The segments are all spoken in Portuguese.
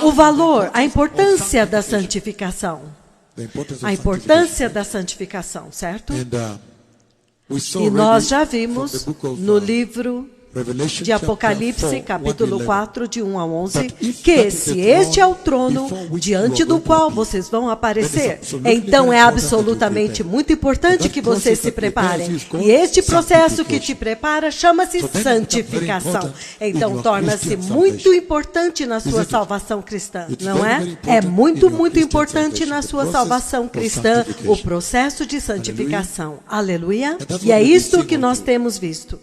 o valor, a importância da santificação. A importância da santificação, certo? E nós já vimos no livro de Apocalipse, capítulo 4, de 1 a 11, que se este é o trono diante do qual vocês vão aparecer, então é absolutamente muito importante que vocês se preparem. E este processo que te prepara chama-se santificação. Então torna-se muito importante na sua salvação cristã, não é? É muito, muito importante na sua salvação cristã o processo de santificação. Aleluia! E é isto que nós temos visto.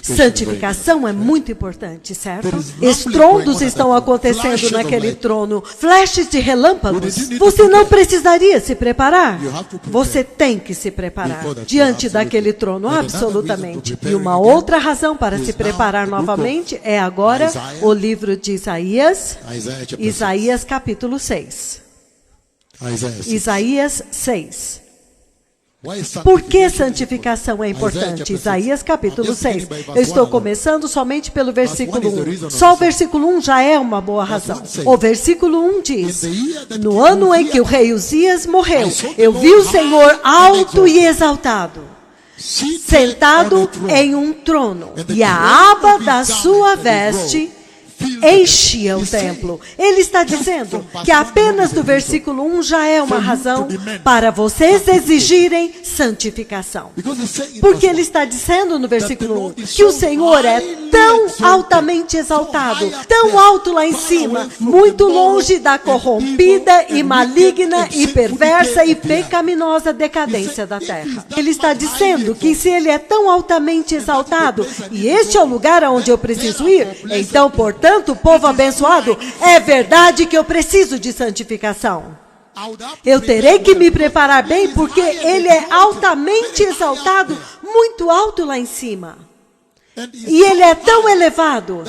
Santificação é muito importante, certo? Estrondos estão acontecendo naquele trono, flashes de relâmpagos. Você não precisaria se preparar? Você tem que se preparar diante daquele trono, absolutamente. E uma outra razão para se preparar novamente é agora o livro de Isaías, Isaías capítulo 6. Isaías 6. Por que santificação é importante? Isaías capítulo 6. Eu estou começando somente pelo versículo 1. Só o versículo 1 já é uma boa razão. O versículo 1 diz: no ano em que o rei Uzias morreu, eu vi o Senhor alto e exaltado, sentado em um trono, e a aba da sua veste enchia o templo. Ele está dizendo que apenas do versículo 1 já é uma razão para vocês exigirem santificação. Porque ele está dizendo no versículo 1 que o Senhor é tão altamente exaltado, tão alto lá em cima, muito longe da corrompida e maligna e perversa e pecaminosa decadência da terra. Ele está dizendo que se ele é tão altamente exaltado e este é o lugar aonde eu preciso ir, então, portanto, povo abençoado, é verdade que eu preciso de santificação. Eu terei que me preparar bem, porque ele é altamente exaltado, muito alto lá em cima. E ele é tão elevado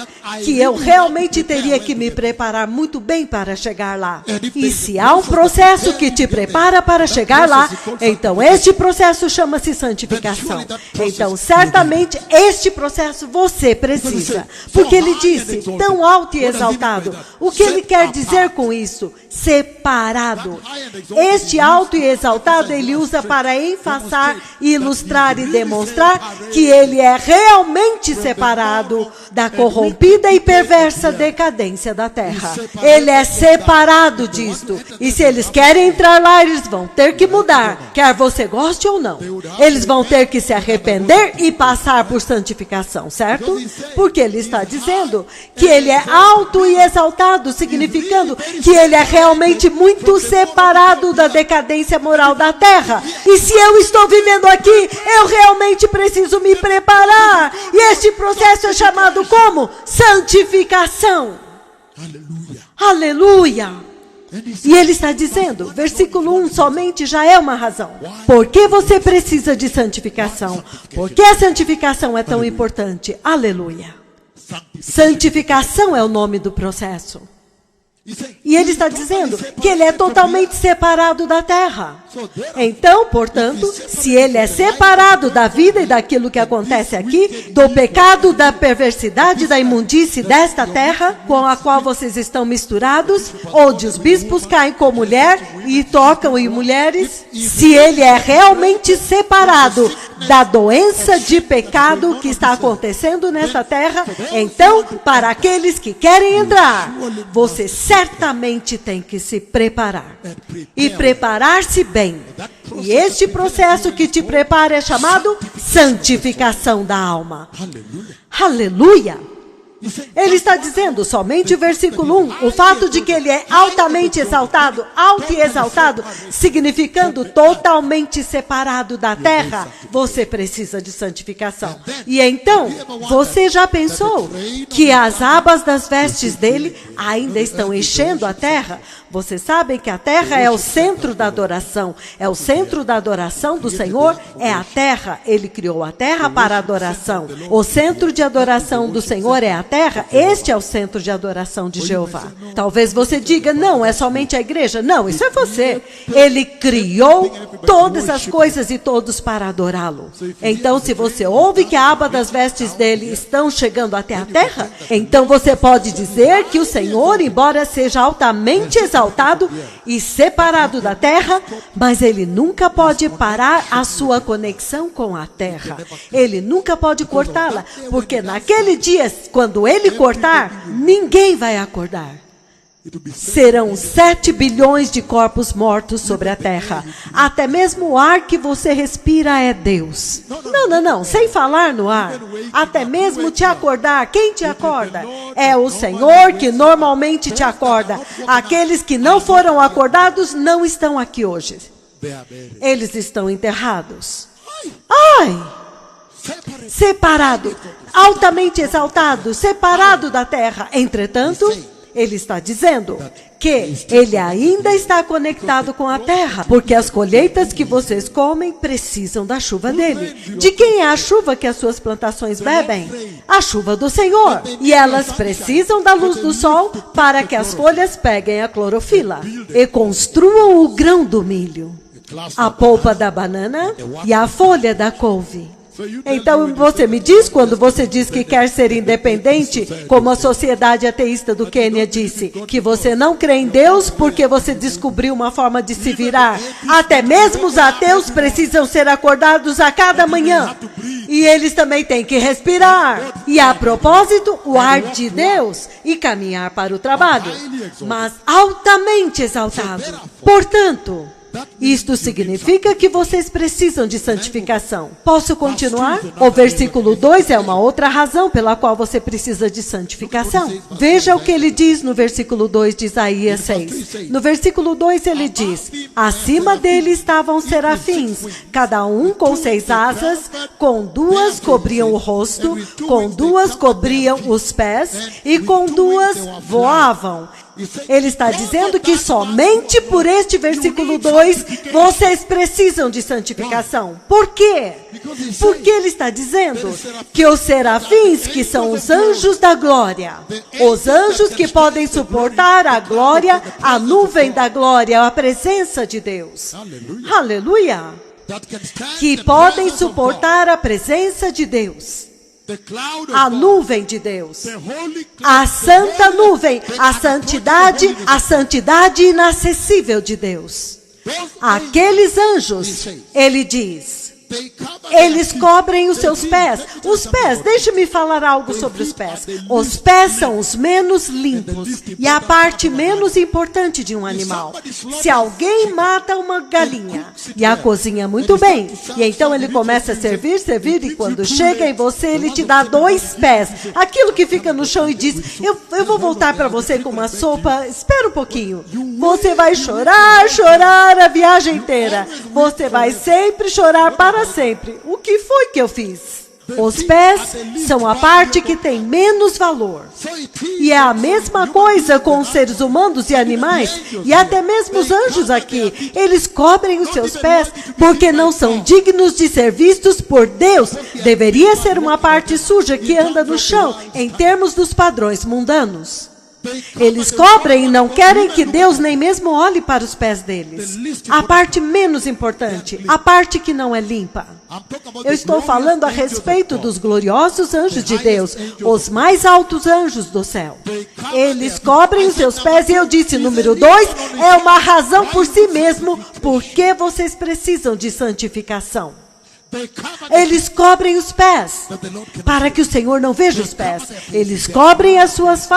que eu realmente teria que me preparar muito bem para chegar lá. E se há um processo que te prepara para chegar lá, então este processo chama-se santificação. Então, certamente, este processo você precisa. Porque ele disse, tão alto e exaltado. O que ele quer dizer com isso? Separado. Este alto e exaltado ele usa para enfatizar, ilustrar e demonstrar que ele é realmente separado da corrompida e perversa decadência da terra. Ele é separado disto. E se eles querem entrar lá, eles vão ter que mudar, quer você goste ou não. Eles vão ter que se arrepender e passar por santificação, certo? Porque ele está dizendo que ele é alto e exaltado, significando que ele é realmente muito separado da decadência moral da terra. E se eu estou vivendo aqui, eu realmente preciso me preparar. E este processo é chamado como? Santificação. Aleluia. E ele está dizendo, versículo 1 somente já é uma razão. Por que você precisa de santificação? Por que a santificação é tão importante? Aleluia. Santificação é o nome do processo. E ele está dizendo que ele é totalmente separado da terra. Então, portanto, se ele é separado da vida e daquilo que acontece aqui, do pecado, da perversidade, da imundície desta terra, com a qual vocês estão misturados, onde os bispos caem com mulher e tocam em mulheres, se ele é realmente separado da doença de pecado que está acontecendo nessa terra, então, para aqueles que querem entrar, você certamente tem que se preparar. E preparar-se bem. E este processo que te prepara é chamado santificação da alma. Aleluia! Ele está dizendo, somente o versículo 1, o fato de que ele é altamente exaltado, alto e exaltado, significando totalmente separado da terra, você precisa de santificação. E então, você já pensou que as abas das vestes dele ainda estão enchendo a terra? Vocês sabem que a terra é o centro da adoração. É o centro da adoração do Senhor, é a terra. Ele criou a terra para a adoração. O centro de adoração do Senhor é a terra, este é o centro de adoração de Jeová. Talvez você diga, não, é somente a igreja. Não, isso é você. Ele criou todas as coisas e todos para adorá-lo. Então, se você ouve que a aba das vestes dele estão chegando até a terra, então você pode dizer que o Senhor, embora seja altamente exaltado e separado da terra, mas ele nunca pode parar a sua conexão com a terra. Ele nunca pode cortá-la, porque naquele dia, quando ele cortar, ninguém vai acordar. Serão 7 bilhões de corpos mortos sobre a terra. Até mesmo o ar que você respira é Deus. Não, sem falar no ar. Até mesmo te acordar. Quem te acorda? É o Senhor que normalmente te acorda. Aqueles que não foram acordados não estão aqui hoje. Eles estão enterrados. Ai! Separado, altamente exaltado, separado da terra. Entretanto, ele está dizendo que ele ainda está conectado com a terra, porque as colheitas que vocês comem precisam da chuva dele. De quem é a chuva que as suas plantações bebem? A chuva do Senhor. E elas precisam da luz do sol para que as folhas peguem a clorofila e construam o grão do milho, a polpa da banana e a folha da couve. Então você me diz, quando você diz que quer ser independente, como a sociedade ateísta do Quênia disse, que você não crê em Deus porque você descobriu uma forma de se virar. Até mesmo os ateus precisam ser acordados a cada manhã. E eles também têm que respirar. E a propósito, o ar de Deus e caminhar para o trabalho. Mas altamente exaltado. Portanto, isto significa que vocês precisam de santificação. Posso continuar? O versículo 2 é uma outra razão pela qual você precisa de santificação. Veja o que ele diz no versículo 2 de Isaías 6. No versículo 2 ele diz, acima dele estavam serafins, cada um com 6 asas, com 2 cobriam o rosto, com 2 cobriam os pés e com 2 voavam. Ele está dizendo que somente por este versículo 2 vocês precisam de santificação. Por quê? Porque ele está dizendo que os serafins, que são os anjos da glória, os anjos que podem suportar a glória, a nuvem da glória, a presença de Deus. Aleluia! Que podem suportar a presença de Deus. A nuvem de Deus, a santa nuvem, a santidade inacessível de Deus. Aqueles anjos, ele diz, eles cobrem os seus pés. Os pés, deixe-me falar algo sobre os pés. Os pés são os menos limpos e a parte menos importante de um animal. Se alguém mata uma galinha e a cozinha muito bem, e então ele começa a servir, e quando chega em você, ele te dá 2 pés. Aquilo que fica no chão e diz, eu vou voltar para você com uma sopa, espera um pouquinho. Você vai chorar a viagem inteira. Você vai sempre chorar para sempre. O que foi que eu fiz? Os pés são a parte que tem menos valor. E é a mesma coisa com os seres humanos e animais, e até mesmo os anjos aqui. Eles cobrem os seus pés porque não são dignos de ser vistos por Deus. Deveria ser uma parte suja que anda no chão, em termos dos padrões mundanos. Eles cobrem e não querem que Deus nem mesmo olhe para os pés deles. A parte menos importante, a parte que não é limpa. Eu estou falando a respeito dos gloriosos anjos de Deus, os mais altos anjos do céu. Eles cobrem os seus pés e eu disse, número 2, é uma razão por si mesmo porque vocês precisam de santificação. Eles cobrem os pés, para que o Senhor não veja os pés. Eles cobrem as suas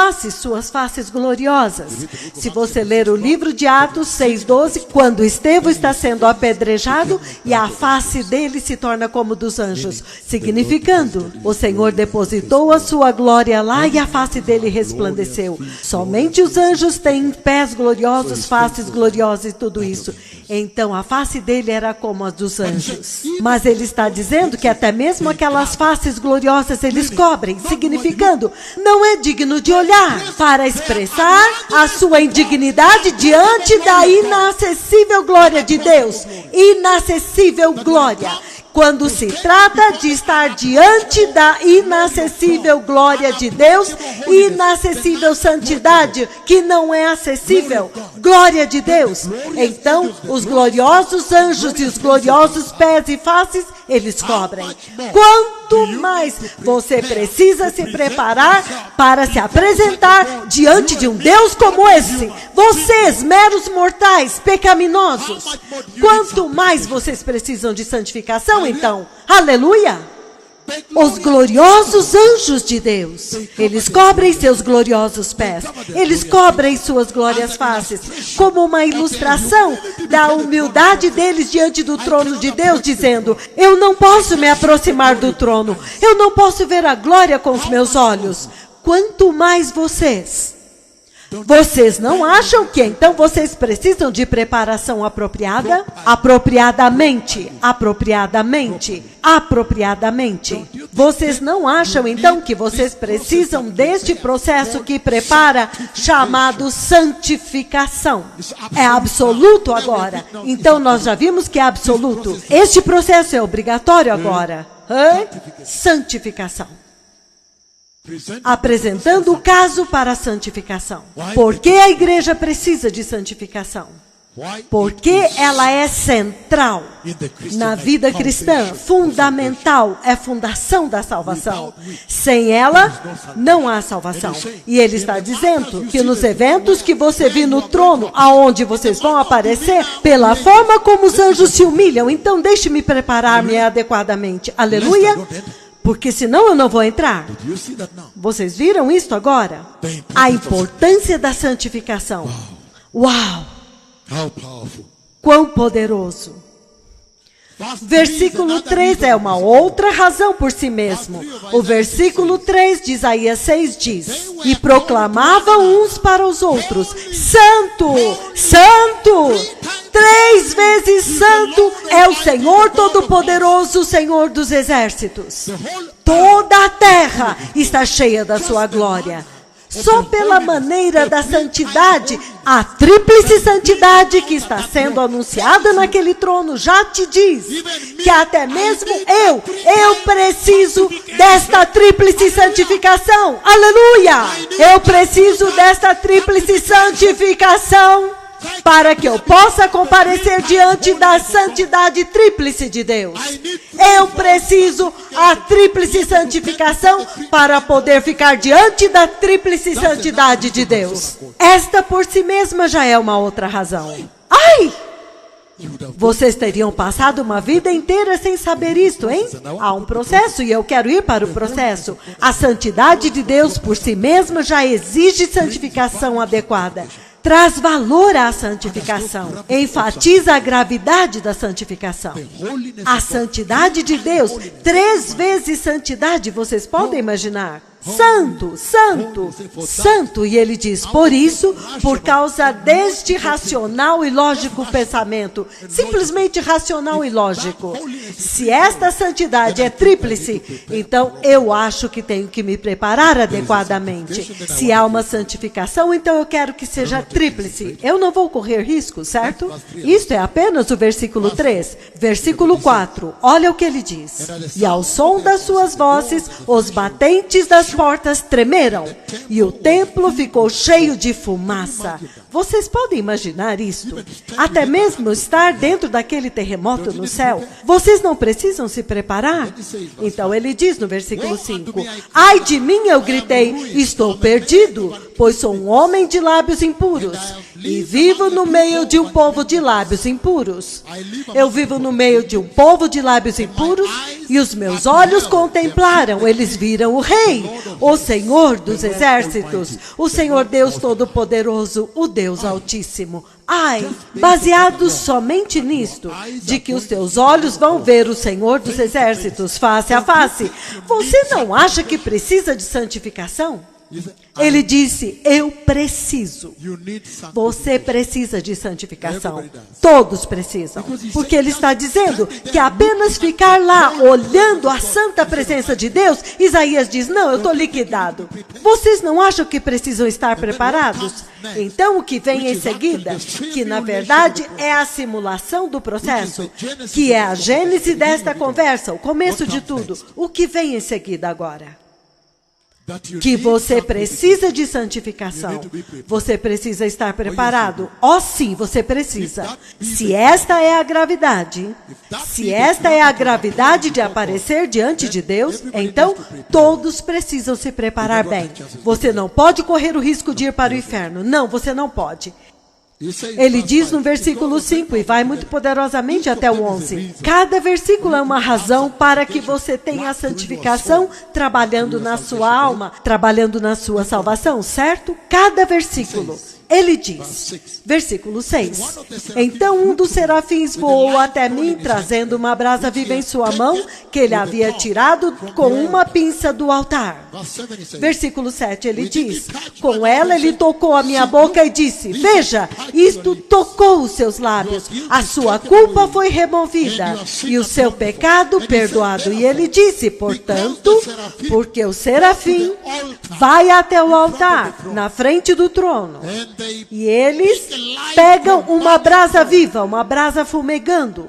faces gloriosas. Se você ler o livro de Atos 6:12, quando Estevão está sendo apedrejado e a face dele se torna como dos anjos, significando, o Senhor depositou a sua glória lá e a face dele resplandeceu. Somente os anjos têm pés gloriosos, faces gloriosas e tudo isso. Então a face dele era como a dos anjos. Mas ele está dizendo que até mesmo aquelas faces gloriosas eles cobrem, significando, não é digno de olhar, para expressar a sua indignidade diante da inacessível glória de Deus. Inacessível glória. quando se trata de estar diante da inacessível glória de Deus, inacessível santidade, que não é acessível, glória de Deus. Então, os gloriosos anjos e os gloriosos pés e faces, eles cobrem. Quanto mais você precisa se preparar para se apresentar diante de um Deus como esse. Vocês, meros mortais, pecaminosos, quanto mais vocês precisam de santificação, então, aleluia! Os gloriosos anjos de Deus, eles cobrem seus gloriosos pés, eles cobrem suas glórias faces, como uma ilustração da humildade deles diante do trono de Deus, dizendo: eu não posso me aproximar do trono, eu não posso ver a glória com os meus olhos, quanto mais vocês. Vocês não acham que então vocês precisam de preparação apropriada? Apropriadamente. Vocês não acham então que vocês precisam deste processo que prepara, chamado santificação? É absoluto agora. Então nós já vimos que é absoluto. Este processo é obrigatório agora. Santificação. Apresentando o caso para a santificação. Por que a igreja precisa de santificação? Porque ela é central na vida cristã, fundamental, é fundação da salvação. Sem ela, não há salvação. E ele está dizendo que nos eventos que você viu no trono, aonde vocês vão aparecer, pela forma como os anjos se humilham, então deixe-me preparar-me adequadamente. Aleluia! Porque senão eu não vou entrar. Vocês viram isso agora? A importância da santificação. Uau! Quão poderoso! Versículo 3 é uma outra razão por si mesmo. O versículo 3 de Isaías 6 diz: e proclamavam uns para os outros: Santo, Santo, 3 vezes santo é o Senhor Todo-Poderoso, o Senhor dos Exércitos. Toda a terra está cheia da sua glória. Só pela maneira da santidade, a tríplice santidade que está sendo anunciada naquele trono já te diz que até mesmo eu preciso desta tríplice santificação. Aleluia! Eu preciso desta tríplice santificação para que eu possa comparecer diante da santidade tríplice de Deus. Eu preciso a tríplice santificação para poder ficar diante da tríplice santidade de Deus. Esta por si mesma já é uma outra razão. Ai! Vocês teriam passado uma vida inteira sem saber isto, hein? Há um processo e eu quero ir para o processo. A santidade de Deus por si mesma já exige santificação adequada. Traz valor à santificação. Enfatiza a gravidade da santificação. A santidade de Deus, 3 vezes santidade, vocês podem imaginar? Santo, santo, santo. E ele diz, por isso, por causa deste racional e lógico pensamento, simplesmente racional e lógico, se esta santidade é tríplice, então eu acho que tenho que me preparar adequadamente. Se há uma santificação, então eu quero que seja tríplice. Eu não vou correr risco, certo? Isto é apenas o versículo 3. Versículo 4, olha o que ele diz. E ao som das suas vozes, os batentes das portas tremeram, e o templo ficou cheio de fumaça. Vocês podem imaginar isto? Até mesmo estar dentro daquele terremoto no céu. Vocês não precisam se preparar? Então ele diz no versículo 5, ai de mim, eu gritei, estou perdido, pois sou um homem de lábios impuros, e vivo no meio de um povo de lábios impuros. Eu vivo no meio de um povo de lábios impuros, e os meus olhos contemplaram, eles viram o Rei, o Senhor dos Exércitos, o Senhor Deus Todo-Poderoso, o Deus Altíssimo. Ai, baseado somente nisto, de que os teus olhos vão ver o Senhor dos Exércitos face a face, você não acha que precisa de santificação? Ele disse, eu preciso. Você precisa de santificação. Todos precisam. Porque ele está dizendo que apenas ficar lá olhando a santa presença de Deus, Isaías diz, não, eu estou liquidado. Vocês não acham que precisam estar preparados? Então o que vem em seguida, que na verdade é a simulação do processo, que é a gênese desta conversa, o começo de tudo. O que vem em seguida agora? Que você precisa de santificação. Você precisa estar preparado. Oh, sim, você precisa. Se esta é a gravidade, de aparecer diante de Deus, então todos precisam se preparar bem. Você não pode correr o risco de ir para o inferno. Não, você não pode. Ele diz no versículo 5, e vai muito poderosamente até o 11. Cada versículo é uma razão para que você tenha a santificação trabalhando na sua alma, trabalhando na sua salvação, certo? Cada versículo. Ele diz, versículo 6, então um dos serafins voou até mim, trazendo uma brasa viva em sua mão, que ele havia tirado com uma pinça do altar. Versículo 7, ele diz, com ela ele tocou a minha boca e disse, veja, isto tocou os seus lábios, a sua culpa foi removida, e o seu pecado perdoado. E ele disse, portanto, porque o serafim vai até o altar, na frente do trono, e eles pegam uma brasa viva, uma brasa fumegando.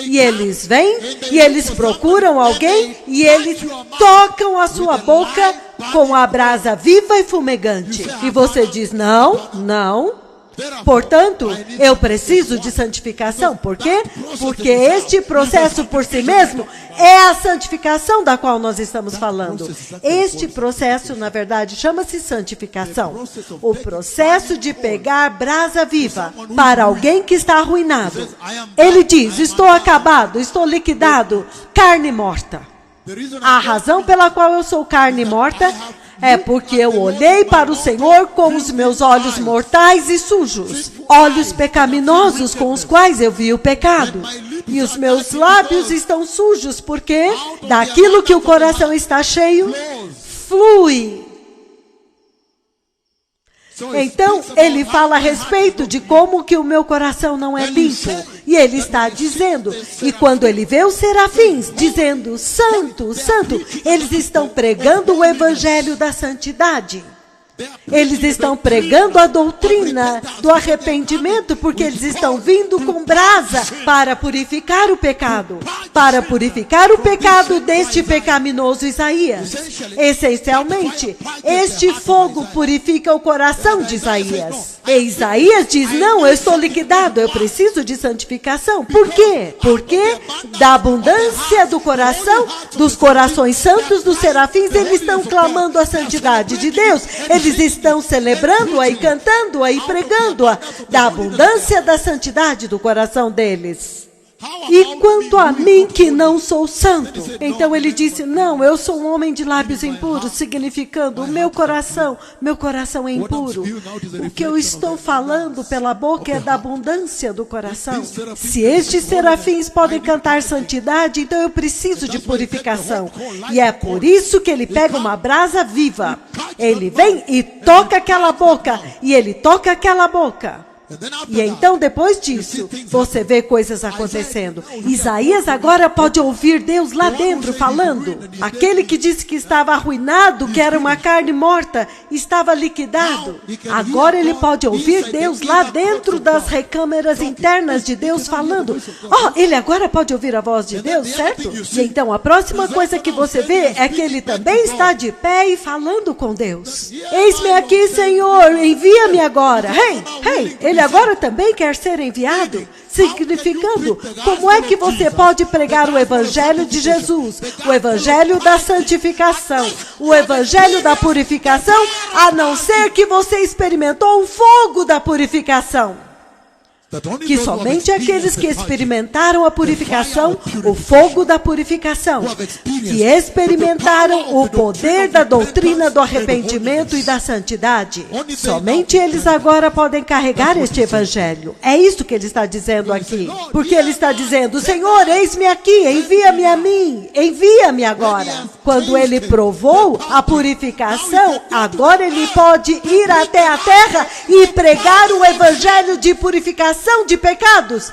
E eles vêm, e eles procuram alguém, e eles tocam a sua boca com a brasa viva e fumegante. E você diz, não, não. Portanto, eu preciso de santificação. Por quê? Porque este processo por si mesmo é a santificação da qual nós estamos falando. Este processo, na verdade, chama-se santificação. O processo de pegar brasa viva para alguém que está arruinado. Ele diz, estou acabado, estou liquidado, carne morta. A razão pela qual eu sou carne morta é porque eu olhei para o Senhor com os meus olhos mortais e sujos, olhos pecaminosos com os quais eu vi o pecado. E os meus lábios estão sujos, porque daquilo que o coração está cheio, flui. Então, ele fala a respeito de como que o meu coração não é limpo. E ele está dizendo, e quando ele vê os serafins dizendo, santo, santo, eles estão pregando o evangelho da santidade. Eles estão pregando a doutrina do arrependimento, porque eles estão vindo com brasa para purificar o pecado. Para purificar o pecado deste pecaminoso Isaías. Essencialmente, este fogo purifica o coração de Isaías. E Isaías diz, não, eu estou liquidado, eu preciso de santificação. Por quê? Porque da abundância do coração, dos corações santos dos serafins, eles estão clamando a santidade de Deus. Eles estão celebrando-a e cantando-a e pregando-a da abundância da santidade do coração deles. E quanto a mim que não sou santo? Então ele disse, não, eu sou um homem de lábios impuros, significando o meu coração é impuro. O que eu estou falando pela boca é da abundância do coração. Se estes serafins podem cantar santidade, então eu preciso de purificação. E é por isso que ele pega uma brasa viva. Ele vem e toca aquela boca, e ele toca aquela boca. E então, depois disso, você vê coisas acontecendo. Isaías agora pode ouvir Deus lá dentro falando. Aquele que disse que estava arruinado, que era uma carne morta, estava liquidado. Agora ele pode ouvir Deus lá dentro das recâmaras internas de Deus falando. Oh, ele agora pode ouvir a voz de Deus, certo? E então, a próxima coisa que você vê é que ele também está de pé e falando com Deus. Eis-me aqui, Senhor, envia-me agora. Hey, ele agora também quer ser enviado, significando, como é que você pode pregar o evangelho de Jesus, o evangelho da santificação, o evangelho da purificação, a não ser que você experimentou o fogo da purificação. que somente aqueles que experimentaram a purificação, o fogo da purificação, que experimentaram o poder da doutrina do arrependimento e da santidade, somente eles agora podem carregar este evangelho. É isso que ele está dizendo aqui. Porque ele está dizendo: Senhor, eis-me aqui, envia-me a mim, envia-me agora. Quando ele provou a purificação, agora ele pode ir até a terra e pregar o evangelho de purificação de pecados.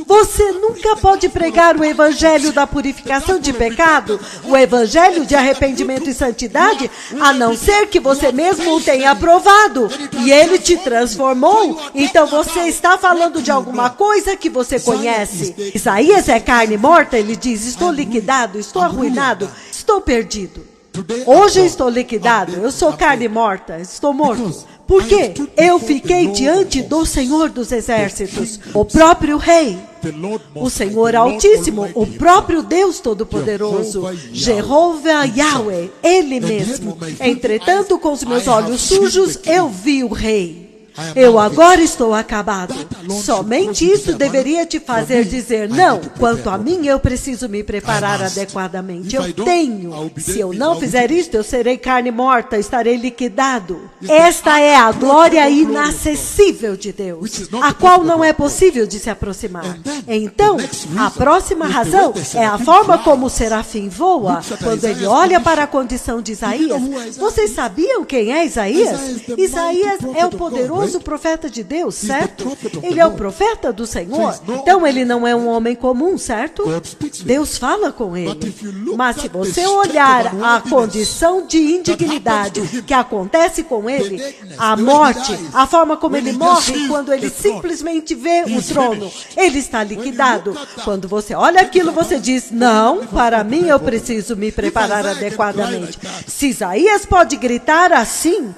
Você nunca pode pregar o evangelho da purificação de pecado, o evangelho de arrependimento e santidade, a não ser que você mesmo o tenha aprovado e ele te transformou. Então você está falando de alguma coisa que você conhece. Isaías é carne morta, ele diz: estou liquidado, estou arruinado, estou perdido. Hoje eu estou liquidado, eu sou carne morta, estou morto. Por quê? Eu fiquei diante do Senhor dos Exércitos, o próprio Rei, o Senhor Altíssimo, o próprio Deus Todo-Poderoso, Jeová Yahweh, Ele mesmo. Entretanto, com os meus olhos sujos, eu vi o Rei. Eu agora estou acabado. Somente isso deveria te fazer dizer: não, quanto a mim, eu preciso me preparar adequadamente. Eu tenho. Se eu não fizer isto, eu serei carne morta, estarei liquidado. Esta é a glória inacessível de Deus, a qual não é possível de se aproximar. Então, a próxima razão é a forma como o serafim voa quando ele olha para a condição de Isaías. Vocês sabiam quem é Isaías? Isaías é o poderoso profeta de Deus, certo? Ele é o profeta do Senhor. Então ele não é um homem comum, certo? Deus fala com ele. Mas se você olhar a condição de indignidade que acontece com ele, a morte, a forma como ele morre quando ele simplesmente vê o trono, ele está liquidado. Quando você olha aquilo, você diz: não, para mim eu preciso me preparar adequadamente. Se Isaías pode gritar assim,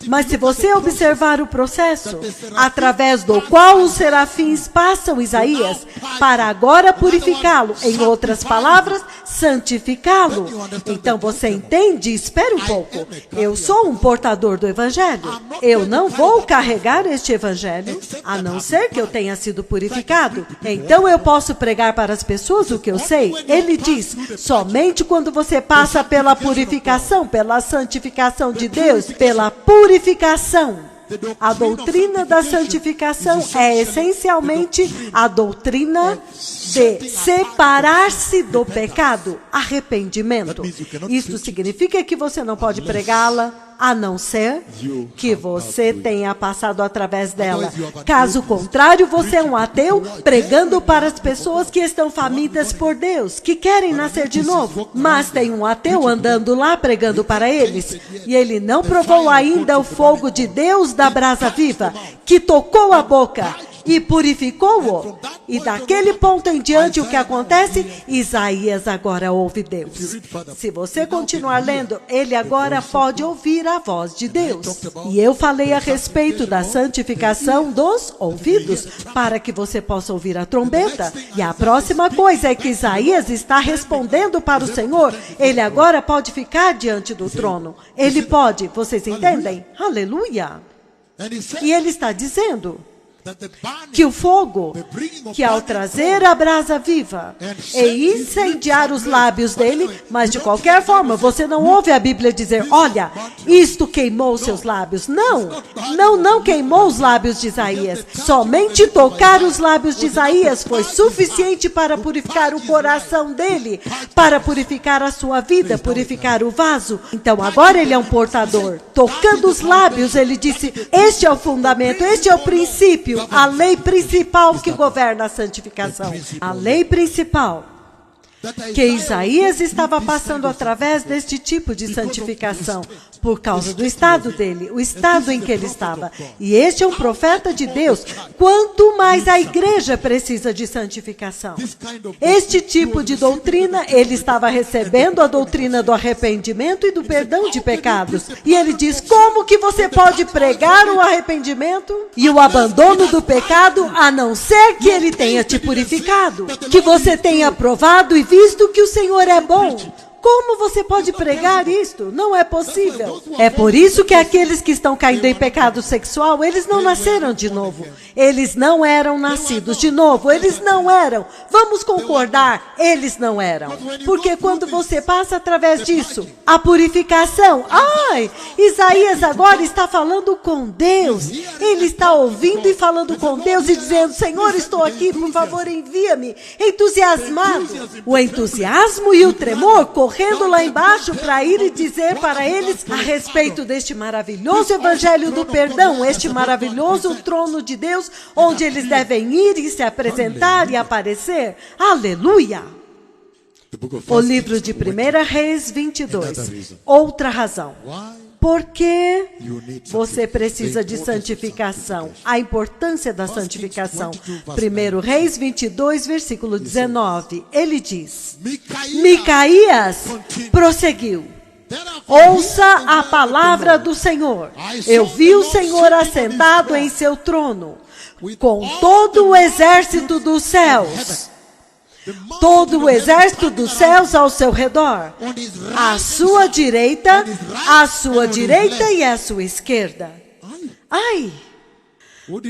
mas se você observar o processo através do qual os serafins passam Isaías para agora purificá-lo, em outras palavras, santificá-lo, então você entende? Espera um pouco. Eu sou um portador do evangelho. Eu não vou carregar este evangelho a não ser que eu tenha sido purificado. Então eu posso pregar para as pessoas o que eu sei. Ele diz: somente quando você passa pela purificação, pela santificação de Deus, pela purificação. A doutrina da santificação é essencialmente a doutrina de separar-se do pecado, arrependimento. Isso significa que você não pode pregá-la a não ser que você tenha passado através dela. Caso contrário, você é um ateu pregando para as pessoas que estão famintas por Deus, que querem nascer de novo. Mas tem um ateu andando lá pregando para eles, e ele não provou ainda o fogo de Deus da brasa viva, que tocou a boca e purificou-o. E daquele ponto em diante, o que acontece? Isaías agora ouve Deus. Se você continuar lendo, ele agora pode ouvir a voz de Deus. E eu falei a respeito da santificação dos ouvidos, para que você possa ouvir a trombeta. E a próxima coisa é que Isaías está respondendo para o Senhor. Ele agora pode ficar diante do trono. Ele pode, vocês entendem? Aleluia! E ele está dizendo que o fogo, que ao trazer a brasa viva e incendiar os lábios dele, mas de qualquer forma, você não ouve a Bíblia dizer: olha, isto queimou seus lábios. Não queimou os lábios de Isaías. Somente tocar os lábios de Isaías foi suficiente para purificar o coração dele, para purificar a sua vida, purificar o vaso. Então agora ele é um portador. Tocando os lábios, ele disse: este é o fundamento, este é o princípio, a lei principal que governa a santificação. A lei principal que Isaías estava passando através deste tipo de santificação, por causa do estado dele, o estado em que ele estava. E este é um profeta de Deus. Quanto mais a igreja precisa de santificação. Este tipo de doutrina, ele estava recebendo a doutrina do arrependimento e do perdão de pecados. E ele diz: como que você pode pregar o arrependimento e o abandono do pecado, a não ser que ele tenha te purificado, que você tenha provado e visto que o Senhor é bom? Como você pode pregar isto? Não é possível. É por isso que aqueles que estão caindo em pecado sexual, eles não nasceram de novo. Eles não eram nascidos de novo. Eles não eram. Vamos concordar, eles não eram. Porque quando você passa através disso, a purificação. Ai, Isaías agora está falando com Deus. Ele está ouvindo e falando com Deus e dizendo, Senhor, estou aqui, por favor, envia-me. Entusiasmado. O entusiasmo e o tremor correndo lá embaixo para ir e dizer para eles a respeito deste maravilhoso evangelho do perdão, este maravilhoso trono de Deus, onde eles devem ir e se apresentar e aparecer. Aleluia! O livro de 1 Reis 22. Outra razão. Por que você precisa de santificação? A importância da santificação. 1 Reis 22, versículo 19. Ele diz, Micaías prosseguiu. Ouça a palavra do Senhor. Eu vi o Senhor assentado em seu trono, com todo o exército dos céus. Todo o exército dos céus ao seu redor, à sua direita e à sua esquerda. Ai!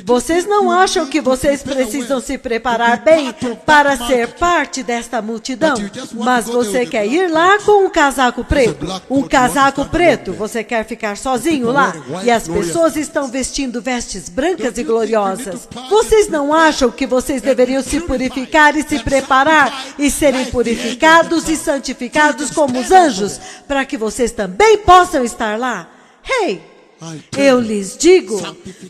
Vocês não acham que vocês precisam se preparar bem para ser parte desta multidão? Mas você quer ir lá com um casaco preto? Um casaco preto, você quer ficar sozinho lá? E as pessoas estão vestindo vestes brancas e gloriosas. Vocês não acham que vocês deveriam se purificar e se preparar e serem purificados e santificados como os anjos, para que vocês também possam estar lá? Hey! Eu lhes digo,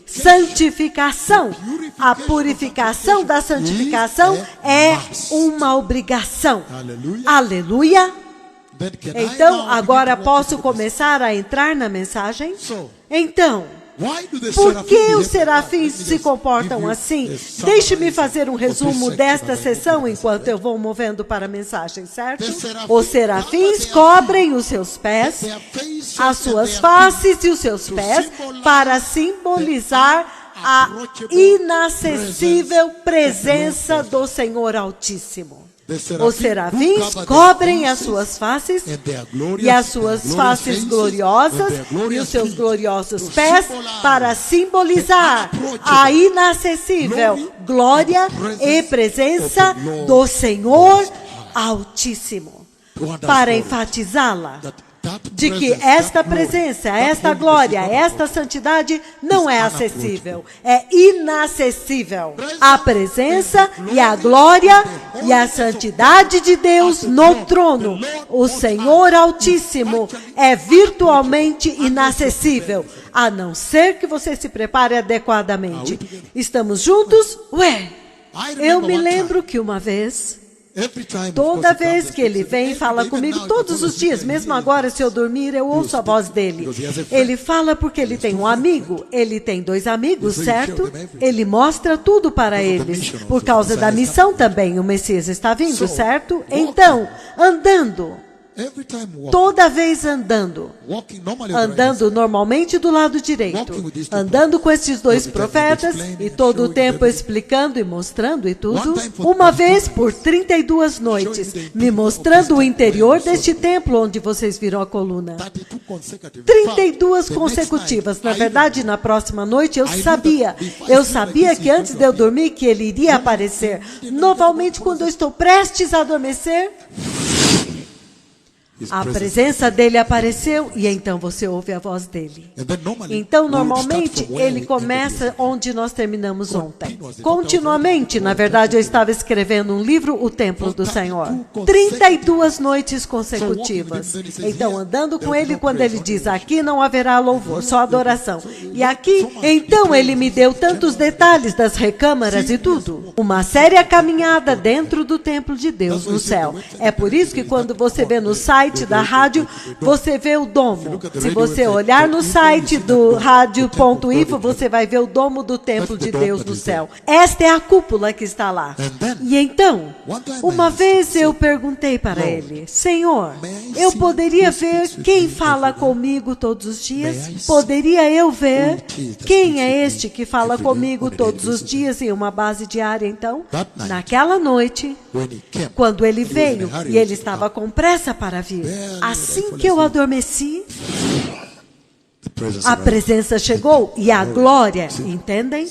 santificação. A purificação da santificação é uma obrigação. Aleluia. Então, agora posso começar a entrar na mensagem? Então, por que os serafins se comportam assim? Deixe-me fazer um resumo desta sessão enquanto eu vou movendo para a mensagem, certo? Os serafins cobrem os seus pés, as suas faces e os seus pés para simbolizar a inacessível presença do Senhor Altíssimo. Os serafins cobrem as suas faces e as suas faces gloriosas e os seus gloriosos pés para simbolizar a inacessível glória e presença do Senhor Altíssimo. Para enfatizá-la, de que esta presença, esta glória, esta santidade não é acessível, é inacessível. A presença e a glória e a santidade de Deus no trono, o Senhor Altíssimo, é virtualmente inacessível, a não ser que você se prepare adequadamente. Estamos juntos? Ué, eu me lembro que uma vez, toda vez que ele vem e fala comigo, todos os dias, mesmo agora, se eu dormir, eu ouço a voz dele. Ele fala porque ele tem um amigo, ele tem 2 amigos, certo? Ele mostra tudo para eles, por causa da missão também. O Messias está vindo, certo? Então, andando. Toda vez andando normalmente do lado direito, andando com esses 2 profetas e todo o tempo explicando e mostrando e tudo, uma vez por 32 noites, me mostrando o interior deste templo onde vocês viram a coluna. 32 consecutivas. Na verdade, na próxima noite eu sabia que antes de eu dormir que ele iria aparecer. Novamente, quando eu estou prestes a adormecer, a presença dele apareceu e então você ouve a voz dele. Então, normalmente, ele começa onde nós terminamos ontem. Continuamente, na verdade, eu estava escrevendo um livro, O Templo do Senhor. 32 noites consecutivas. Então, andando com ele, quando ele diz, aqui não haverá louvor, só adoração. E aqui, então, ele me deu tantos detalhes das recâmaras e tudo. Uma séria caminhada dentro do templo de Deus no céu. É por isso que quando você vê no site da rádio, você vê o domo. Se você olhar no site do rádio.info, você vai ver o domo do templo de Deus no céu. Esta é a cúpula que está lá. E então, uma vez eu perguntei para ele, Senhor, eu poderia ver quem fala comigo todos os dias? Poderia eu ver quem é este que fala comigo todos os dias em uma base diária, então? Naquela noite, quando ele veio, e ele estava com pressa para vir, dormir. Assim que eu adormeci, a presença chegou e a glória, entendem?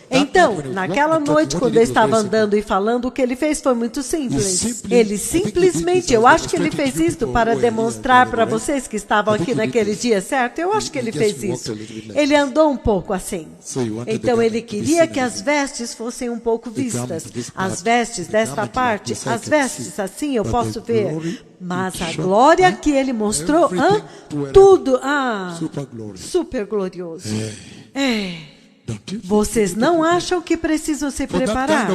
Então, naquela noite, quando eu estava andando e falando, o que ele fez foi muito simples. Ele simplesmente, eu acho que ele fez isso para demonstrar para vocês que estavam aqui naquele dia, certo? Eu acho que ele fez isso. Ele andou um pouco assim. Então, ele queria que as vestes fossem um pouco vistas. As vestes desta parte, as vestes assim, eu posso ver. Mas a glória que ele mostrou, tudo, super glorioso. Vocês não acham que precisam se preparar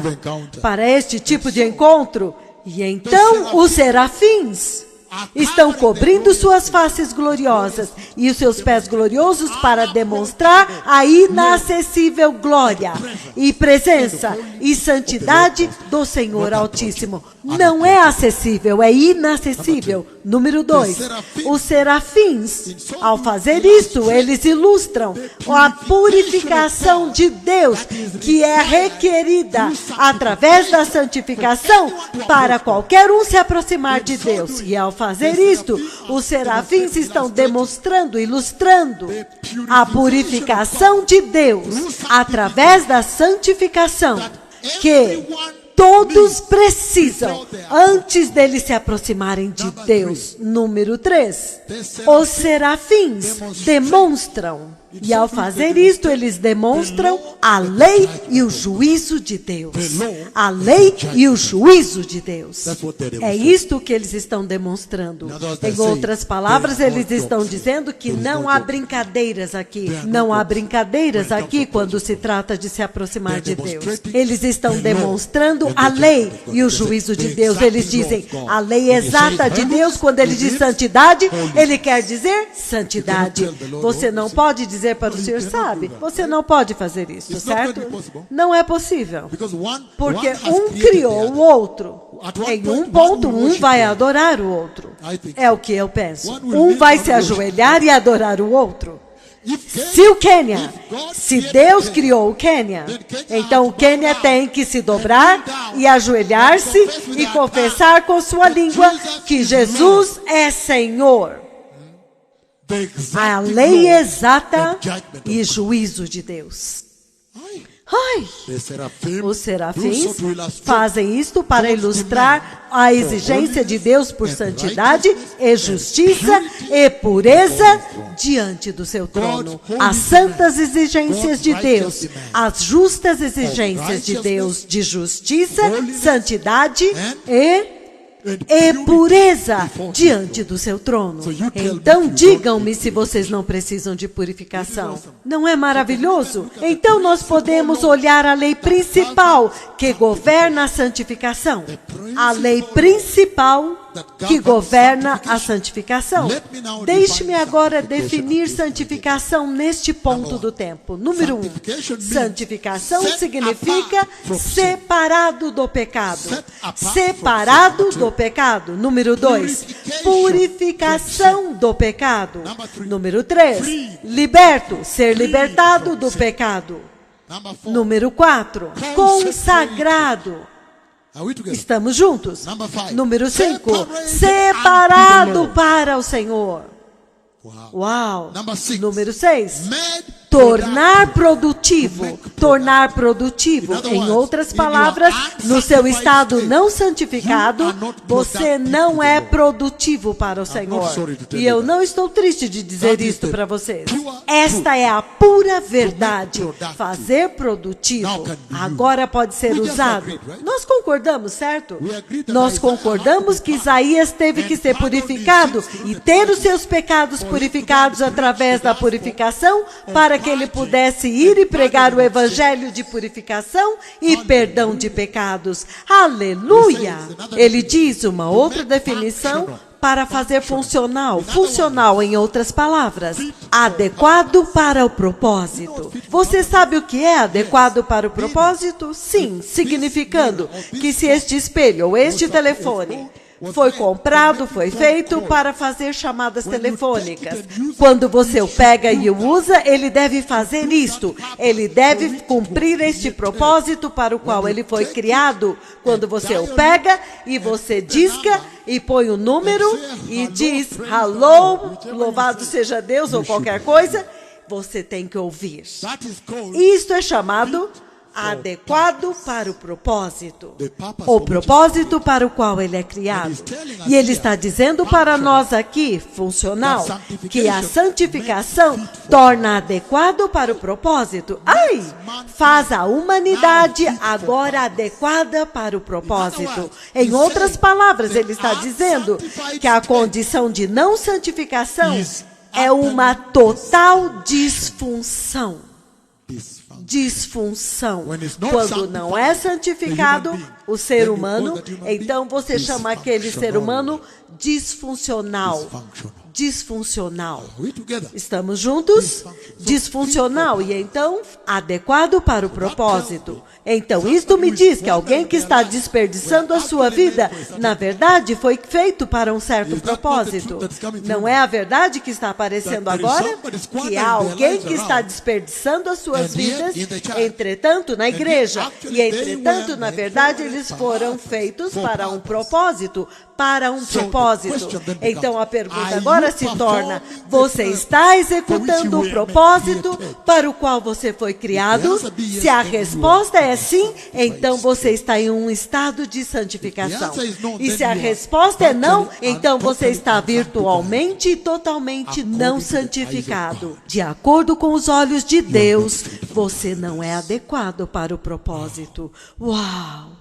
para este tipo de encontro? E então os serafins estão cobrindo suas faces gloriosas e os seus pés gloriosos para demonstrar a inacessível glória e presença e santidade do Senhor Altíssimo. Não é acessível, é inacessível. Número 2, os serafins, ao fazer isto, eles ilustram a purificação de Deus, que é requerida através da santificação para qualquer um se aproximar de Deus. E ao fazer isto, os serafins estão demonstrando, ilustrando a purificação de Deus através da santificação, que todos precisam antes deles se aproximarem de Deus. Número 3, os serafins demonstram, e ao fazer isto, eles demonstram a lei e o juízo de Deus. A lei e o juízo de Deus. É isto que eles estão demonstrando. Em outras palavras, eles estão dizendo que não há brincadeiras aqui. Não há brincadeiras aqui quando se trata de se aproximar de Deus. Eles estão demonstrando a lei e o juízo de Deus. Eles dizem a lei exata de Deus. Quando ele diz santidade, ele quer dizer santidade. Você não pode dizer para o Senhor, sabe, você não pode fazer isso, certo? Não é possível. Porque um criou o outro. Em um ponto, um vai adorar o outro. É o que eu penso. Um vai se ajoelhar e adorar o outro. Se Deus criou o Quênia, então o Quênia tem que se dobrar e ajoelhar-se e confessar com sua língua que Jesus é Senhor. A lei exata e juízo de Deus. Os serafins fazem isto para ilustrar a exigência de Deus por santidade e justiça e pureza diante do seu trono. As santas exigências de Deus, as justas exigências de Deus de justiça, santidade e pureza diante do seu trono. Então digam-me se vocês não precisam de purificação. Não é maravilhoso? Então nós podemos olhar a lei principal que governa a santificação. A lei principal que governa a santificação. Deixe-me agora definir santificação neste ponto do tempo. Número 1. Santificação significa separado do pecado. Separado do pecado. Número 2. Purificação do pecado. Número 3. Liberto. Ser libertado do pecado. Número 4. Consagrado. Estamos juntos? Número 5. Separado para o Senhor. Uau! Número 6. Tornar produtivo. Tornar produtivo. Em outras palavras, no seu estado não santificado, você não é produtivo para o Senhor. E eu não estou triste de dizer isto para vocês. Esta é a pura verdade. Fazer produtivo agora pode ser usado. Nós concordamos, certo? Nós concordamos que Isaías teve que ser purificado e ter os seus pecados purificados através da purificação para que ele pudesse ir e pregar o evangelho de purificação e perdão de pecados. Aleluia! Ele diz uma outra definição para fazer funcional. Funcional, em outras palavras, adequado para o propósito. Você sabe o que é adequado para o propósito? Sim, significando que se este espelho ou este telefone Foi comprado, foi feito para fazer chamadas telefônicas. Quando você o pega e o usa, ele deve fazer isto. Ele deve cumprir este propósito para o qual ele foi criado. Quando você o pega e você disca e põe o número e diz, hello, louvado seja Deus ou qualquer coisa, você tem que ouvir. Isto é chamado adequado para o propósito. O propósito para o qual ele é criado. E ele está dizendo para nós aqui, funcional, que a santificação torna adequado para o propósito. Faz a humanidade agora adequada para o propósito. Em outras palavras, ele está dizendo que a condição de não santificação é uma total disfunção. Quando não é santificado o ser humano, então você chama aquele ser humano disfuncional. Estamos juntos? Disfuncional e então adequado para o propósito. Então isto me diz que alguém que está desperdiçando a sua vida, na verdade foi feito para um certo propósito. Não é a verdade que está aparecendo agora? Que há alguém que está desperdiçando as suas vidas, entretanto na igreja, e entretanto na verdade eles foram feitos para um propósito. Então a pergunta agora se torna, você está executando o propósito para o qual você foi criado? Se a resposta é sim, então você está em um estado de santificação. E se a resposta é não, então você está virtualmente e totalmente não santificado. De acordo com os olhos de Deus, você não é adequado para o propósito. Uau!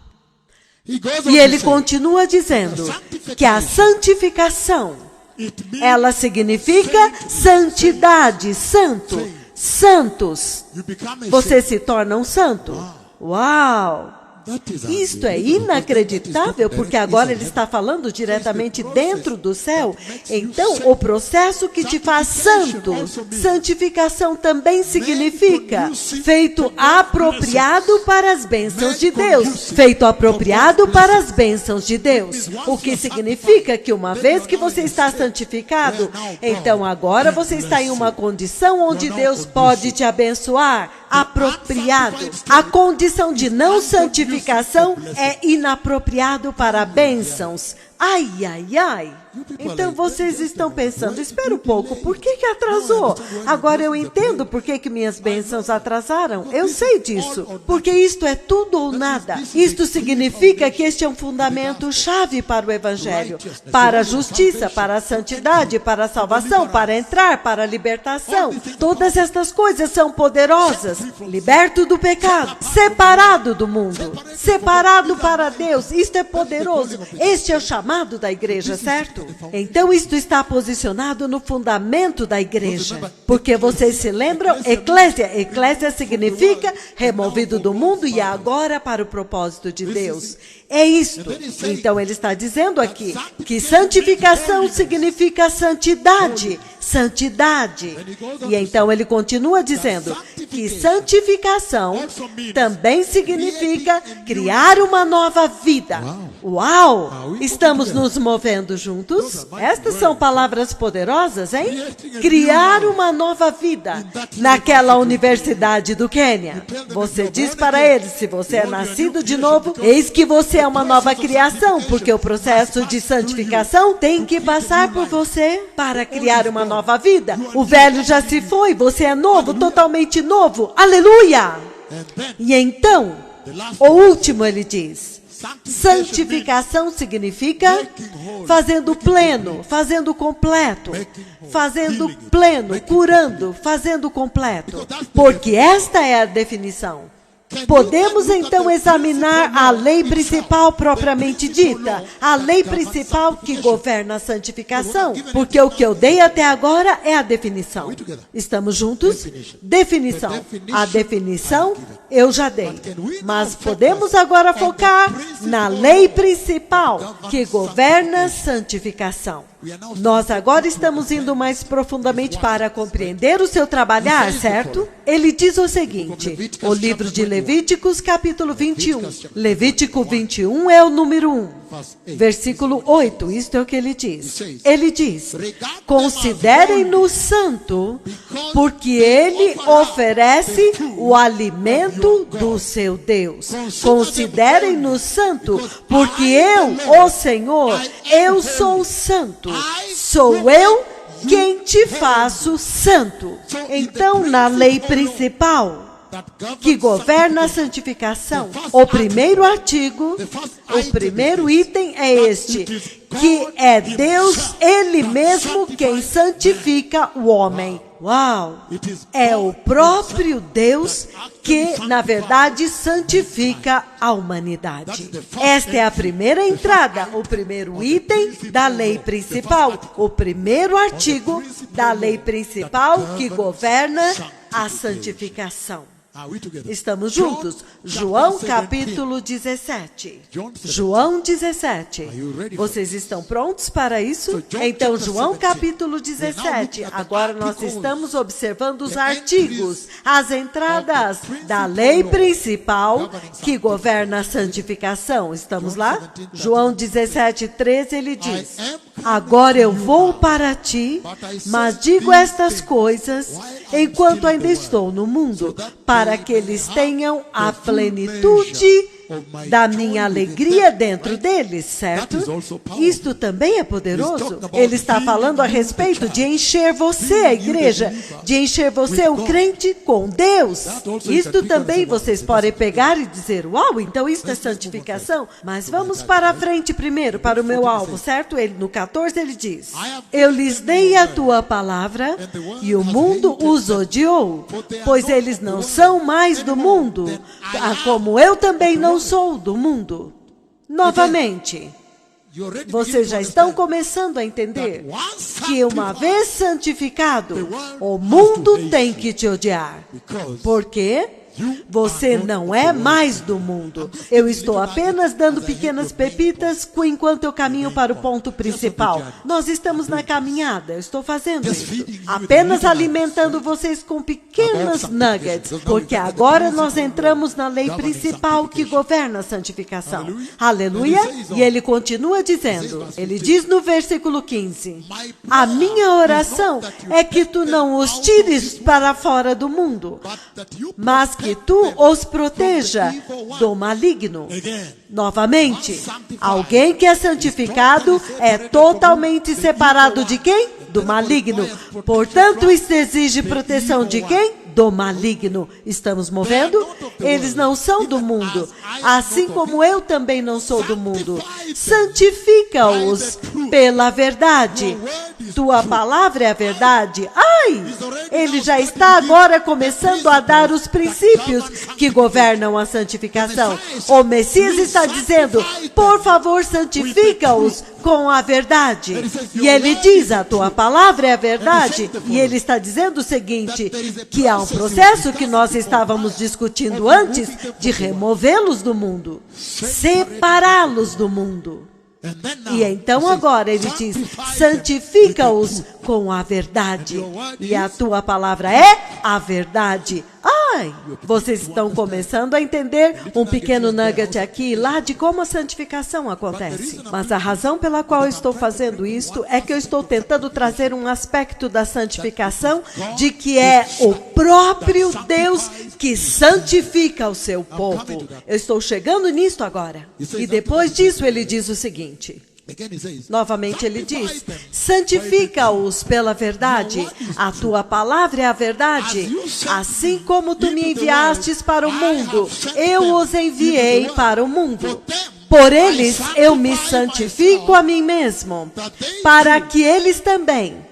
E ele continua dizendo que a santificação, ela significa santidade, santo, santos. Você se torna um santo. Uau! Isto é inacreditável, porque agora ele está falando diretamente dentro do céu. Então, o processo que te faz santo, santificação também significa feito apropriado para as bênçãos de Deus. Feito apropriado para as bênçãos de Deus. O que significa que uma vez que você está santificado, então agora você está em uma condição onde Deus pode te abençoar. Apropriado. A condição de não santificação é inapropriado para bênçãos. Ai. Então vocês estão pensando, espera um pouco, por que atrasou? Agora eu entendo por que minhas bênçãos atrasaram. Eu sei disso, porque isto é tudo ou nada. Isto significa que este é um fundamento chave para o Evangelho, para a justiça, para a santidade, para a salvação, para entrar, para a libertação. Todas estas coisas são poderosas. Liberto do pecado, separado do mundo, separado para Deus. Isto é poderoso. Este é o chamado da igreja, certo? Então isto está posicionado no fundamento da igreja. Porque vocês se lembram? Eclésia. Eclésia significa removido do mundo e agora para o propósito de Deus. É isto. Então ele está dizendo aqui que santificação significa santidade. Santidade. E então ele continua dizendo que santificação também significa criar uma nova vida. Uau! Estamos nos movendo juntos? Estas são palavras poderosas, hein? Criar uma nova vida naquela universidade do Quênia. Você diz para eles, se você é nascido de novo, eis que você é uma nova criação, porque o processo de santificação tem que passar por você para criar uma nova vida. O velho já se foi, você é novo, totalmente novo. Aleluia! E então, o último ele diz, santificação significa fazendo pleno, fazendo completo, fazendo pleno, curando, fazendo completo. Porque esta é a definição. Podemos então examinar a lei principal propriamente dita, a lei principal que governa a santificação, porque o que eu dei até agora é a definição. Estamos juntos? Definição. A definição eu já dei, mas podemos agora focar na lei principal que governa a santificação. Nós agora estamos indo mais profundamente para compreender o seu trabalhar, certo? Ele diz o seguinte, o livro de Levíticos, capítulo 21. Levítico 21 é o número 1. Versículo 8, isto é o que ele diz. Ele diz: considerem-no santo, porque ele oferece o alimento do seu Deus. Considerem-no santo, porque eu, o Senhor, eu sou santo. Sou eu quem te faço santo. Então, na lei principal que governa a santificação, o primeiro artigo, o primeiro item é este, que é Deus, Ele mesmo, quem santifica o homem. Uau! É o próprio Deus que, na verdade, santifica a humanidade. Esta é a primeira entrada, o primeiro item da lei principal, o primeiro artigo da lei principal que governa a santificação. Estamos juntos? João capítulo 17. João 17. Vocês estão prontos para isso? Então, João capítulo 17. Agora nós estamos observando os artigos, as entradas da lei principal que governa a santificação. Estamos lá? João 17, 13, ele diz: agora eu vou para ti, mas digo estas coisas enquanto ainda estou no mundo, para que eles tenham a plenitude da minha alegria dentro deles, certo? Isto também é poderoso. Ele está falando a respeito de encher você, a igreja, de encher você, o crente, com Deus. Isto também vocês podem pegar e dizer: uau, então isto é santificação. Mas vamos para a frente primeiro, para o meu alvo, certo? Ele, no 14 ele diz: eu lhes dei a tua palavra e o mundo os odiou, pois eles não são mais do mundo, como eu também não sou do mundo. Novamente, vocês já estão começando a entender que uma vez santificado, o mundo tem que te odiar. Por quê? Você não é mais do mundo. Eu estou apenas dando pequenas pepitas enquanto eu caminho para o ponto principal. Nós estamos na caminhada, eu estou fazendo isso. Apenas alimentando vocês com pequenas nuggets, porque agora nós entramos na lei principal que governa a santificação. Aleluia! E ele continua dizendo, ele diz no versículo 15, a minha oração é que tu não os tires para fora do mundo, mas que tu os proteja do maligno. Novamente, alguém que é santificado é totalmente separado de quem? Do maligno. Portanto, isso exige proteção de quem? Do maligno. Estamos movendo? Eles não são do mundo, assim como eu também não sou do mundo. Santifica-os pela verdade. Tua palavra é a verdade. Ai! Ele já está agora começando a dar os princípios que governam a santificação. O Messias está dizendo, por favor, santifica-os com a verdade. E ele diz, a tua palavra é a verdade. E ele está dizendo o seguinte, que há um processo que nós estávamos discutindo antes de removê-los do mundo, separá-los do mundo. E então agora ele diz, santifica-os com a verdade. E a tua palavra é a verdade. Ai, vocês estão começando a entender um pequeno nugget aqui e lá de como a santificação acontece. Mas a razão pela qual eu estou fazendo isto é que eu estou tentando trazer um aspecto da santificação de que é o próprio Deus que santifica o seu povo. Eu estou chegando nisto agora. E depois disso ele diz o seguinte. Novamente ele diz, santifica-os pela verdade, a tua palavra é a verdade, assim como tu me enviastes para o mundo, eu os enviei para o mundo. Por eles eu me santifico a mim mesmo, para que eles também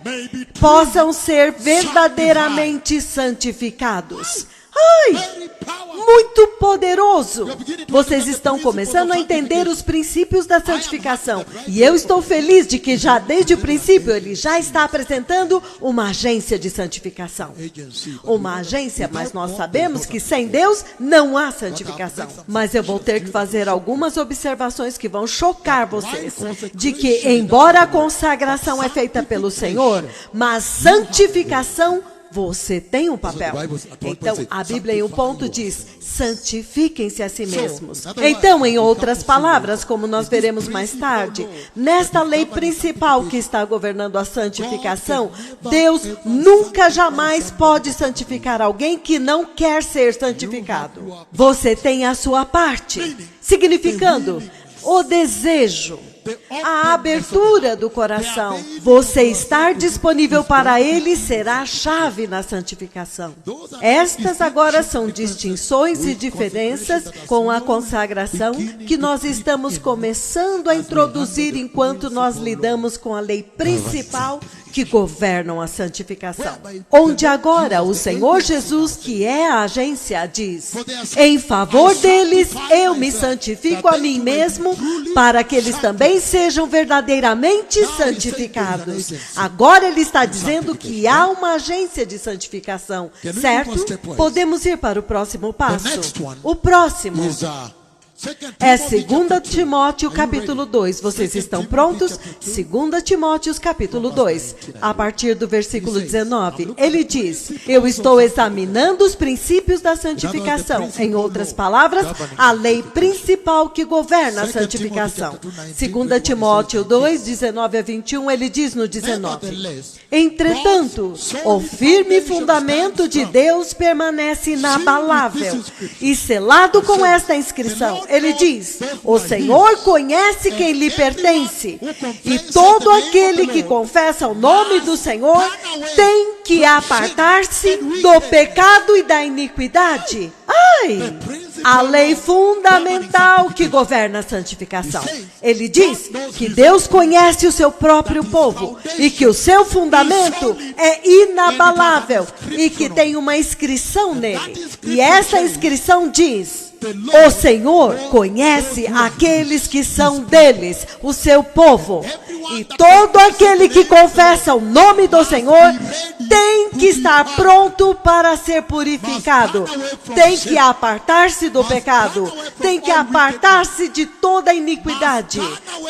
possam ser verdadeiramente santificados. Ai, muito poderoso. Vocês estão começando a entender os princípios da santificação. E eu estou feliz de que já desde o princípio ele já está apresentando uma agência de santificação. Uma agência, mas nós sabemos que sem Deus não há santificação. Mas eu vou ter que fazer algumas observações que vão chocar vocês. De que, embora a consagração é feita pelo Senhor, mas santificação Você tem um papel. Então, a Bíblia em um ponto diz, santifiquem-se a si mesmos. Então, em outras palavras, como nós veremos mais tarde, nesta lei principal que está governando a santificação, Deus nunca jamais pode santificar alguém que não quer ser santificado. Você tem a sua parte, significando o desejo, a abertura do coração. Você estar disponível para Ele será a chave na santificação. Estas agora são distinções e diferenças com a consagração que nós estamos começando a introduzir enquanto nós lidamos com a lei principal que governam a santificação. Onde agora o Senhor Jesus, que é a agência, diz, em favor deles eu me santifico a mim mesmo, para que eles também sejam verdadeiramente santificados. Agora ele está dizendo que há uma agência de santificação, certo? Podemos ir para o próximo passo. O próximo é 2 Timóteo capítulo 2. Vocês estão prontos? 2 Timóteo capítulo 2, a partir do versículo 19. Ele diz, eu estou examinando os princípios da santificação. Em outras palavras, a lei principal que governa a santificação. 2 Timóteo 2, 19 a 21, ele diz no 19. Entretanto, o firme fundamento de Deus permanece inabalável e selado com esta inscrição. Ele diz, o Senhor conhece quem lhe pertence, e todo aquele que confessa o nome do Senhor tem que apartar-se do pecado e da iniquidade. Ai! A lei fundamental que governa a santificação. Ele diz que Deus conhece o seu próprio povo e que o seu fundamento é inabalável e que tem uma inscrição nele. E essa inscrição diz, o Senhor conhece aqueles que são deles, o seu povo. E todo aquele que confessa o nome do Senhor tem que estar pronto para ser purificado. Tem que apartar-se do pecado. Tem que apartar-se de toda iniquidade.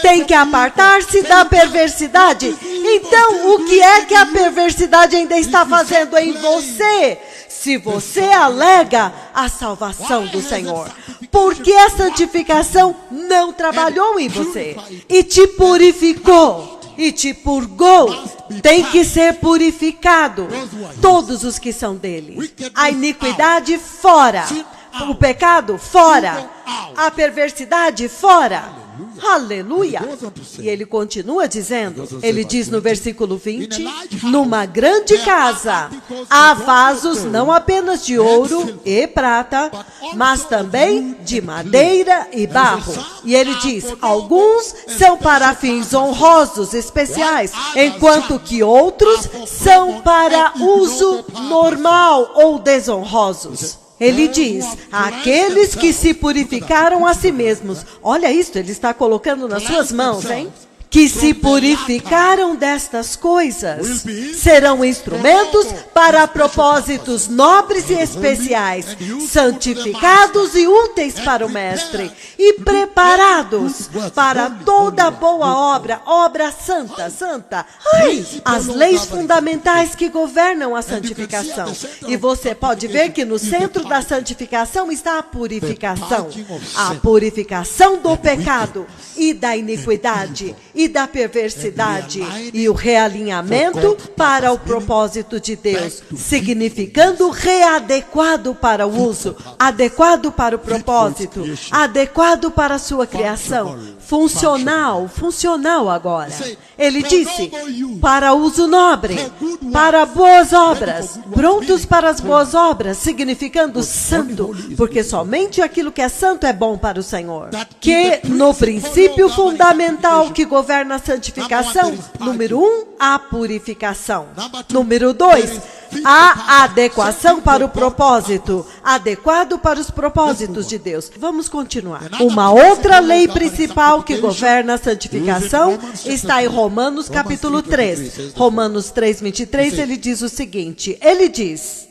Tem que apartar-se da perversidade. Então, o que é que a perversidade ainda está fazendo em você? Se você alega a salvação do Senhor, porque a santificação não trabalhou em você e te purificou e te purgou, tem que ser purificado. Todos os que são dele. A iniquidade fora, o pecado fora, a perversidade fora. Aleluia! E ele continua dizendo, ele diz no versículo 20, numa grande casa há vasos não apenas de ouro e prata, mas também de madeira e barro. E ele diz, alguns são para fins honrosos especiais, enquanto que outros são para uso normal ou desonrosos. Ele diz, aqueles que se purificaram a si mesmos. Olha isso, ele está colocando nas suas mãos, hein? Que se purificaram destas coisas, serão instrumentos para propósitos nobres e especiais, santificados e úteis para o mestre, e preparados para toda boa obra, obra santa, santa. Ai, as leis fundamentais que governam a santificação. E você pode ver que no centro da santificação está a purificação do pecado e da iniquidade e da perversidade e o realinhamento para o propósito de Deus, significando readequado para o uso, adequado para o propósito, adequado para a sua criação, funcional agora. Ele disse, para uso nobre, para boas obras, prontos para as boas obras, significando santo, porque somente aquilo que é santo é bom para o Senhor. Que no princípio fundamental que governa a santificação, número 1, a purificação. Número 2, a adequação para o propósito, adequado para os propósitos de Deus. Vamos continuar. Uma outra lei principal que governa a santificação está em Romanos capítulo 3. Romanos 3, 23, ele diz o seguinte, ele diz,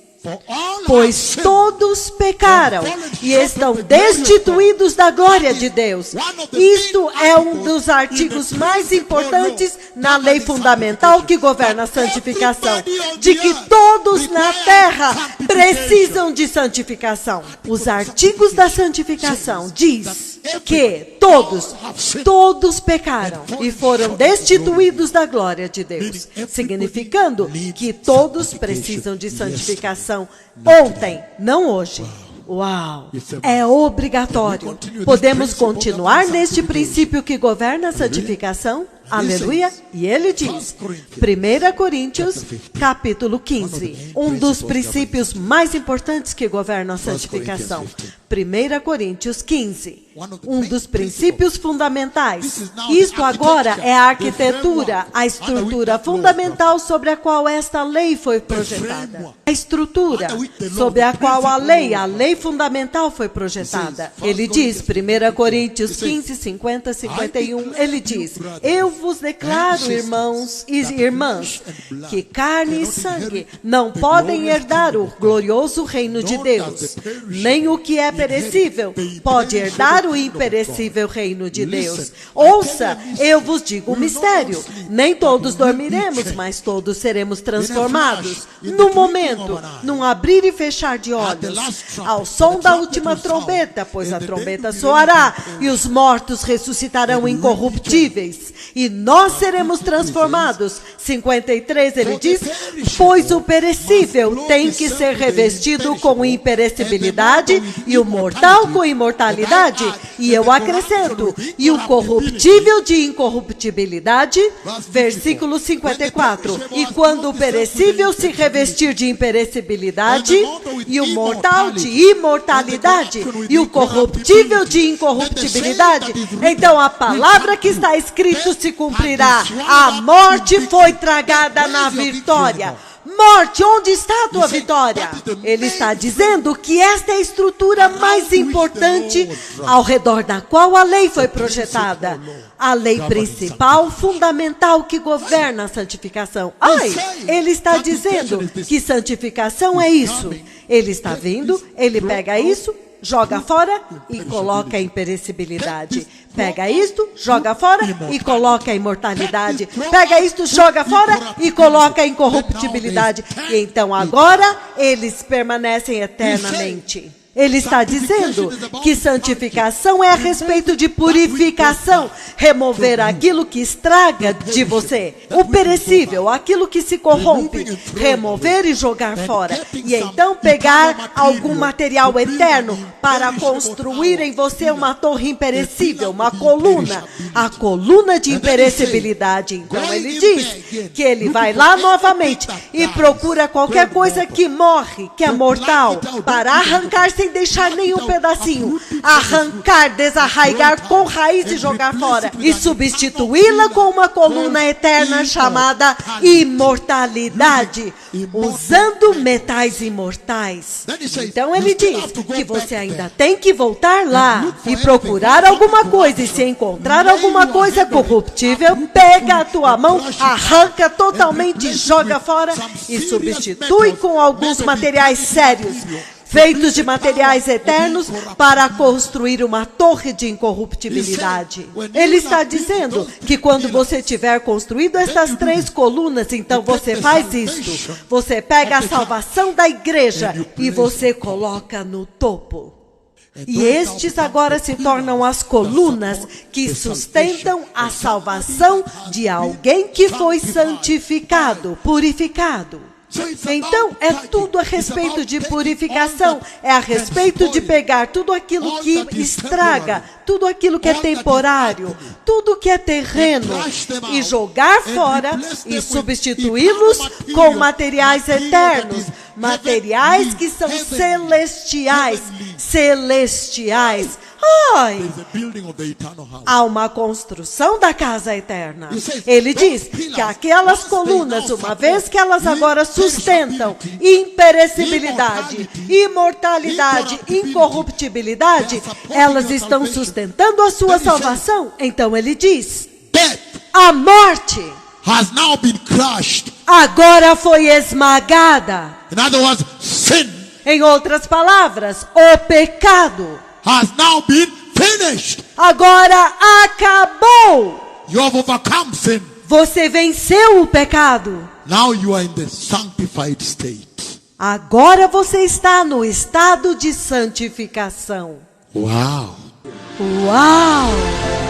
Pois todos pecaram e estão destituídos da glória de Deus. Isto é um dos artigos mais importantes na lei fundamental que governa a santificação, de que todos na terra precisam de santificação. Os artigos da santificação diz que todos pecaram e foram destituídos da glória de Deus, significando que todos precisam de santificação ontem, não hoje. Uau! É obrigatório. Podemos continuar neste princípio que governa a santificação? Aleluia! E ele diz, 1 Coríntios, capítulo 15, um dos princípios mais importantes que governam a santificação. 1 Coríntios 15, um dos princípios fundamentais. Isto agora é a arquitetura, a estrutura fundamental sobre a qual esta lei foi projetada. A estrutura sobre a qual a lei fundamental foi projetada. Ele diz, 1 Coríntios 15, 50, 51, ele diz, eu vos declaro, irmãos e irmãs, que carne e sangue não podem herdar o glorioso reino de Deus, nem o que é perecível pode herdar o imperecível reino de Deus. Ouça, eu vos digo um mistério, nem todos dormiremos, mas todos seremos transformados, no momento, num abrir e fechar de olhos, ao som da última trombeta, pois a trombeta soará, e os mortos ressuscitarão incorruptíveis, e nós seremos transformados. 53, ele diz, pois o perecível tem que ser revestido com imperecibilidade, e o mortal com imortalidade, e eu acrescento, e o corruptível de incorruptibilidade. Versículo 54, e quando o perecível se revestir de imperecibilidade, e o mortal de imortalidade, e o corruptível de incorruptibilidade, então a palavra que está escrito se cumprirá. A morte foi tragada na vitória. Morte, onde está a tua vitória? Ele está dizendo que esta é a estrutura mais importante ao redor da qual a lei foi projetada. A lei principal, fundamental, que governa a santificação. Ele está dizendo que santificação é isso. Ele está vindo, ele pega isso, joga fora e coloca a imperecibilidade. Pega isto, joga fora e coloca a imortalidade. Pega isto, joga fora e coloca a incorruptibilidade. E então agora eles permanecem eternamente. Ele está dizendo que santificação é a respeito de purificação, remover aquilo que estraga de você, o perecível, aquilo que se corrompe, remover e jogar fora. E então pegar algum material eterno para construir em você uma torre imperecível, uma coluna, a coluna de imperecibilidade. Então ele diz que ele vai lá novamente e procura qualquer coisa que morre, que é mortal, para arrancar sem deixar nenhum pedacinho, arrancar, desarraigar com raiz e jogar fora, e substituí-la com uma coluna eterna chamada imortalidade, usando metais imortais. Então ele diz que você ainda tem que voltar lá e procurar alguma coisa, e se encontrar alguma coisa corruptível, pega a tua mão, arranca totalmente, joga fora e substitui com alguns materiais sérios, feitos de materiais eternos, para construir uma torre de incorruptibilidade. Ele está dizendo que quando você tiver construído estas 3 colunas, então você faz isto. Você pega a salvação da igreja e você coloca no topo. E estes agora se tornam as colunas que sustentam a salvação de alguém que foi santificado, purificado. Então, é tudo a respeito de purificação, é a respeito de pegar tudo aquilo que estraga, tudo aquilo que é temporário, tudo que é terreno, e jogar fora e substituí-los com materiais eternos, materiais que são celestiais, celestiais. Há uma construção da casa eterna. Ele diz que aquelas colunas, uma vez que elas agora sustentam imperecibilidade, imortalidade, incorruptibilidade, elas estão sustentando a sua salvação. Então ele diz, a morte agora foi esmagada. Em outras palavras, o pecado has now been finished. agora acabou. You have overcome sin. Você venceu o pecado. Now you are in the sanctified state. Agora você está no estado de santificação. Wow. Uau!